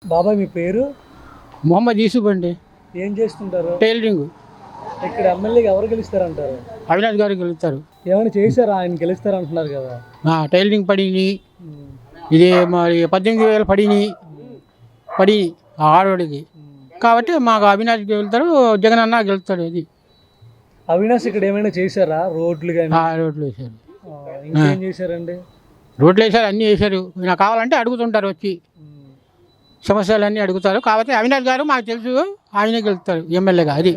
బాబాయ్ మీ పేరు? మొహమ్మద్ యూసుఫ్ అండి. ఏం చేస్తుంటారు? టైలరింగ్. ఇక్కడ ఎమ్మెల్యేగా ఎవరు గెలుస్తారంటారు? అవినాష్ గారు గెలుస్తారు. ఏమైనా చేశారా? ఆయన గెలుస్తారంటున్నారు కదా. టైలరింగ్ పడిని ఉమ్, ఇది మరి 18,000 పడి ఆడవాడికి. కాబట్టి మాకు అవినాష్ గెలుతారు, జగన్ అన్న గెలుస్తాడు. ఇది అవినాష్ ఇక్కడ ఏమైనా చేశారా? రోడ్లు కానీ రోడ్లు వేశారు, ఇంకేం చేశారండి? రోడ్లు వేశారు, అన్నీ వేశారు. నాకు కావాలంటే అడుగుతుంటారు వచ్చి, ఉమ్, సమస్యలన్నీ అడుగుతారు. కాబట్టి అవినాష్ గారు మాకు తెలుసు, ఆయనే గెలుస్తారు ఎమ్మెల్యేగా. అది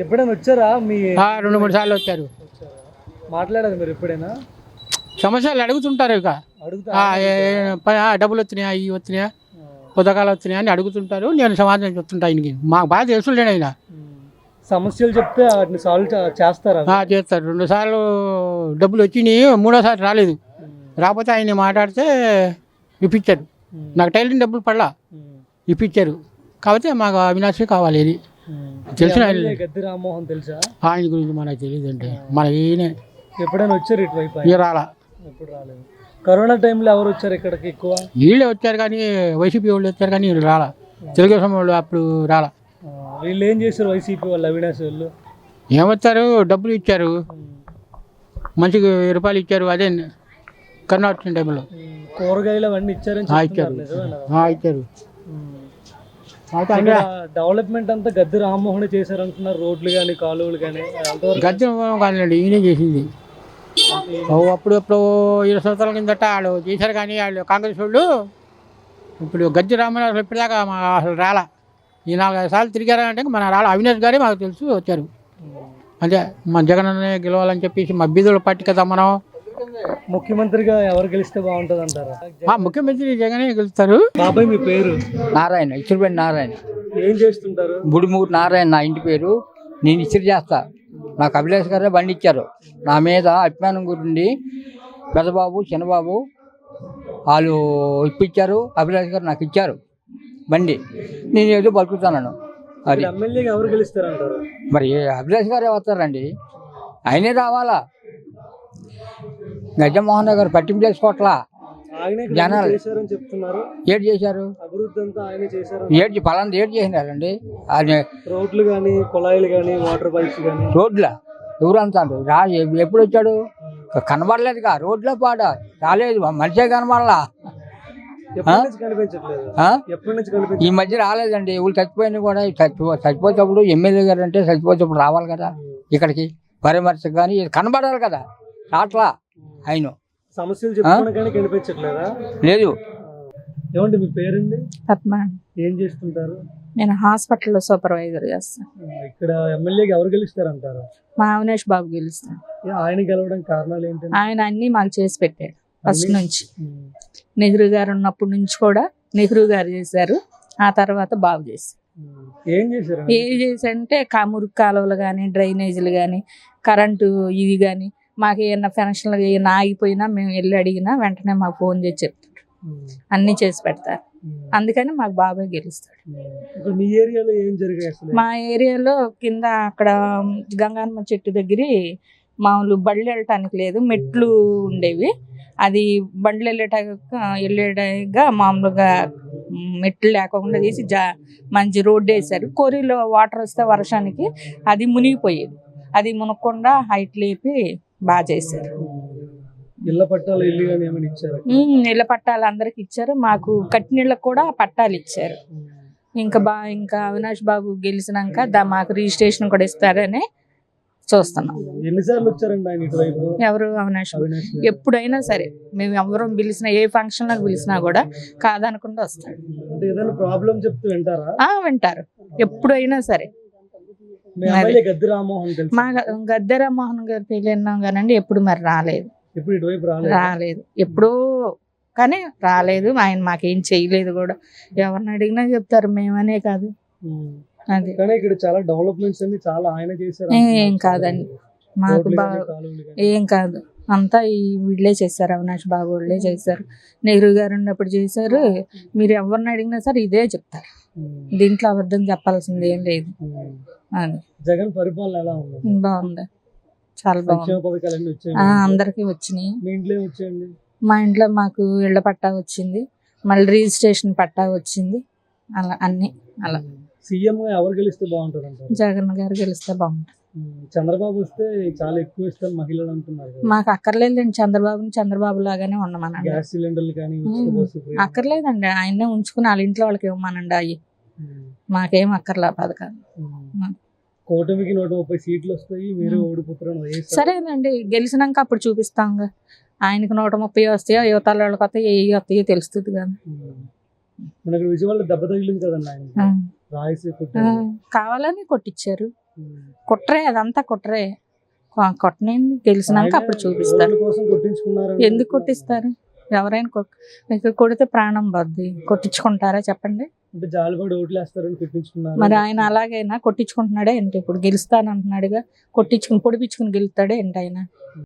ఎప్పుడైనా వచ్చారా? మీ 2-3 సార్లు వచ్చారు. మాట్లాడారు మీరు ఎప్పుడైనా? సమస్యలు అడుగుతుంటారు. ఇక అడుగుతా డబ్బులు వచ్చినాయా, ఇవి వచ్చినాయా, పథకాలు వచ్చినాయా అని అడుగుతుంటారు. నేను సమాధానం చెప్తుంటా. ఆయనకి మాకు బాగా తెలుసులేడు ఆయన. సమస్యలు చెప్తే వాటిని సాల్వ్ చేస్తారా? చేస్తారు. 2 సార్లు డబ్బులు వచ్చినాయి, 3వసారి రాలేదు. రాకపోతే ఆయన మాట్లాడితే ఇప్పించారు. నాకు టైలరింగ్ డబ్బులు పడలా, ఇప్పించారు. కాబట్టి మాకు అవినాశే కావాలి. ఇది తెలిసిన గద్దె రామ్మోహన్ తెలుసా? ఆయన గురించి మనకు తెలియదండి. మనకి ఈయనే. ఎప్పుడైనా వచ్చారు ఇటువైపు? ఇక రాలా. ఎప్పుడు రాలేదు. కరోనా టైంలో ఎవరు వచ్చారు ఇక్కడికి ఎక్కువ? వీళ్ళే వచ్చారు, కానీ వైసీపీ వాళ్ళు వచ్చారు, కానీ వీళ్ళు రాలా. తెలుగుదేశం వాళ్ళు అప్పుడు రాలా. వీళ్ళు ఏం చేశారు? వైసీపీ వాళ్ళు, అవినాష్ వాళ్ళు ఏమొచ్చారు, డబ్బులు ఇచ్చారు, మంచిగా 1000 రూపాయలు ఇచ్చారు. అదే కర్ణాటక టైంలో కూరగాయలు అవన్నీ ఇచ్చారని ఇచ్చారు. ఇచ్చారు. డెవలప్మెంట్ అంతా గద్దె రామ్మోహన్ చేశారంటున్నారు. రోడ్లు కానీ కాలువలు కానీ గద్దె కాదండి, ఈయనే చేసింది. అప్పుడు 20 సంవత్సరాల కిందట వాళ్ళు చేశారు, కానీ వాళ్ళు కాంగ్రెస్ వాళ్ళు. ఇప్పుడు గద్దె రామరాజు ఇప్పటిదాకా అసలు రాలా. ఈ 4-5 సార్లు తిరిగారంటే మన రాలా. అవినాష్ గారే మాకు తెలుసు వచ్చారు. అదే మన జగన్ అన్నయ్య గెలవాలని చెప్పేసి మా బీదోళ్ళ పార్టీ కదా మనం. ముఖ్యమంత్రిగా ఎవరు గెలిస్తే బాగుంటుంది అంటారా? ముఖ్యమంత్రి జగనే గెలుస్తారు. బాబాయ్ మీ పేరు? నారాయణ, ఇచ్చిరిపేట నారాయణ. ఏం చేస్తుంటారు? బుడిమూరు నారాయణ నా ఇంటి పేరు. నేను ఇస్త్రీ చేస్తా. నాకు అభిలాష్ గారే బండి ఇచ్చారు. నా మీద అభిమానం గురించి పెద్దబాబు చిన్నబాబు వాళ్ళు ఇప్పించారు. అభిలాష్ గారు నాకు ఇచ్చారు బండి. నేను ఏదో బతుకుతాను. అది ఎమ్మెల్యేగా ఎవరు గెలుస్తారంటారు? మరి అభిలాష్ గారే వస్తారండి, ఆయనే రావాలా. గజమోహన్ గారు పట్టింపు చేసుకోవట్లా జనాలు. చెప్తున్నారు. ఏడు చేశారు? అభివృద్ధి అంతా ఆయనే చేశారు. పలానా ఏడు చేసినారండి. అది రోడ్లు కానీ కుళాయిలు కానీ వాటర్ పైప్స్ కానీ. రోడ్ల ఎవరు అంటారు? ఎప్పుడు వచ్చాడు? కనబడలేదుగా. రోడ్లో పాడ రాలేదు, మనిషే కనబడలా. ఈ మధ్య రాలేదండి. ఎవరు చచ్చిపోయినా కూడా చచ్చిపోతేప్పుడు ఎమ్మెల్యే గారు అంటే చచ్చిపోతేప్పుడు రావాలి కదా ఇక్కడికి పరామర్శకు. కానీ కనబడాలి కదా, అట్లా ఆయన సమస్యలు చెప్పుకోవడానికి కనిపించట్లేదా? లేదు. ఏమండి మీ పేరండి? పద్మ. ఏం చేస్తుంటారు? నేను హాస్పిటల్లో సూపర్వైజర్ చేస్తాను. ఇక్కడ ఎమ్మెల్యేగా ఎవరు గెలుస్తారంటారు? మా అవినాష్ బాబు గెలుస్తాను. ఆయన గెలవడం కారణాలు ఏంటంటే ఆయన అన్ని మాకు చేసి పెట్టాడు ఫస్ట్ నుంచి. నెహ్రూ గారు ఉన్నప్పటి నుంచి కూడా నెహ్రూ గారు చేశారు. ఆ తర్వాత బాబు చేశారు. ఏం చేశారు? ఏం చేశారంటే మురికి కాలువలు కానీ, డ్రైనేజీలు కానీ, కరెంటు ఇది కానీ, మాకు ఏమన్నా పెన్షన్లు ఏమన్నా ఆగిపోయినా మేము వెళ్ళి అడిగినా వెంటనే మాకు ఫోన్ చేసి చెప్తారు, అన్నీ చేసి పెడతారు. అందుకని మాకు బాబాయ్ గెలుస్తాడు. మీ ఏరియాలో ఏం జరిగాయి? మా ఏరియాలో కింద అక్కడ గంగానమ్మ చెట్టు దగ్గర మామూలు బళ్ళు వెళ్ళటానికి లేదు, మెట్లు ఉండేవి. అది బండ్లు వెళ్ళేటగా మామూలుగా మెట్లు లేకుండా తీసి మంచి రోడ్డు వేశారు. కోరిలో వాటర్ వస్తే వర్షానికి అది మునిగిపోయేది. అది మునగకుండా హైట్ లేపి బాగా చేశారు. ఇళ్ళ పట్టాలు ఇచ్చారు. ఇళ్ళ పట్టాలు అందరికి ఇచ్చారు. మాకు కట్టినీళ్ళకు కూడా పట్టాలు ఇచ్చారు. ఇంకా అవినాష్ బాబు గెలిచినాక మాకు రిజిస్ట్రేషన్ కూడా ఇస్తారని చూస్తున్నాం. ఎన్నిసార్లు వచ్చారండి ఆయన ఇటువైపు? ఎవరు? అవినాష్. ఎప్పుడైనా సరే మేము ఎవరు పిలిచినా, ఏ ఫంక్షన్ లకు పిలిచినా కూడా కాదనకుండా వస్తాడు. ప్రాబ్లం చెప్తూ వింటారా? వింటారు ఎప్పుడైనా సరే. మా గద్దె రామ్మోహన్ గారు పెళ్ళి విన్నాం కానండి, ఎప్పుడు మరి రాలేదు. రాలేదు ఎప్పుడూ, కానీ రాలేదు. ఆయన మాకేం చేయలేదు కూడా. ఎవరిని అడిగినా చెప్తారు, మేమనే కాదు. అది ఇక్కడ చాలా డెవలప్మెంట్స్ అన్ని చాలా ఆయన చేశారు. ఏం కాదండి, మాకు ఏం కాదు, అంతా వీళ్ళే చేశారు. అవినాష్ బాబు వాళ్ళే చేశారు. నెహ్రూ గారు ఉన్నప్పుడు చేశారు. మీరు ఎవరిని అడిగినా సరే ఇదే చెప్తారు. దీంట్లో అబద్ధం చెప్పాల్సింది ఏం లేదు. అది జగన్ పరిపాలన ఎలా ఉంది? బాగుంది, చాలా బాగుంది. అందరికి వచ్చినాయి. మీ ఇంట్లో వచ్చేయండి. మా ఇంట్లో మాకు ఇళ్ల పట్టా వచ్చింది, మళ్ళీ రిజిస్ట్రేషన్ పట్టా వచ్చింది. అలా అన్ని అలా సీఎం ఎవరు గెలిస్తే బాగుంటుంది అంటారు? జగన్ గారు గెలిస్తే బాగుంటుంది. చంద్రబాబు వస్తే చాలా ఎక్కువ ఇస్తారు మహిళలు అంటున్నారు కదా. మాకు అక్కర్లేదండి, చంద్రబాబు లాగానే ఉండమనండి. గ్యాస్ సిలిండర్లు కానీ ఉచిత బస్సు ఫ్రీ. అక్కర్లేదండి, ఆయన్నే ఉంచుకుని వాళ్ళ ఇంట్లో వాళ్ళకి ఇవ్వమనండి. అవి మాకేం అక్కర్లే పథకాలు. కూటమికి 130 సీట్లు వస్తాయి, మీరు ఓడిపోతారని సరేనండి, గెలిచినాక అప్పుడు చూపిస్తాం. ఆయనకి 130 వస్తాయో, యువతల వాళ్ళకి వస్తాయో, ఏ వస్తాయో తెలుస్తుంది కదా. మనకి విజయవాడలో దెబ్బ తగిలింది కదండి ఆయన రాయసి కావాలని కొట్టించారు. కుట్రే, అదంతా కుట్రే. కొట్టనండి, గెలిచినాక అప్పుడు చూపిస్తారు. ఎందుకు కొట్టిస్తారు? ఎవరైనా కొడితే ప్రాణం పోద్ది, కొట్టించుకుంటారా చెప్పండి? అంటే జాలిపడి ఓట్లు వేస్తారని కొట్టించుకున్నారు. మరి ఆయన అలాగైనా కొట్టించుకుంటున్నాడే ఏంటి? ఇప్పుడు గెలుస్తానంటున్నాడుగా, పొడిపించుకుని గెలుస్తాడే ఏంటి ఆయన?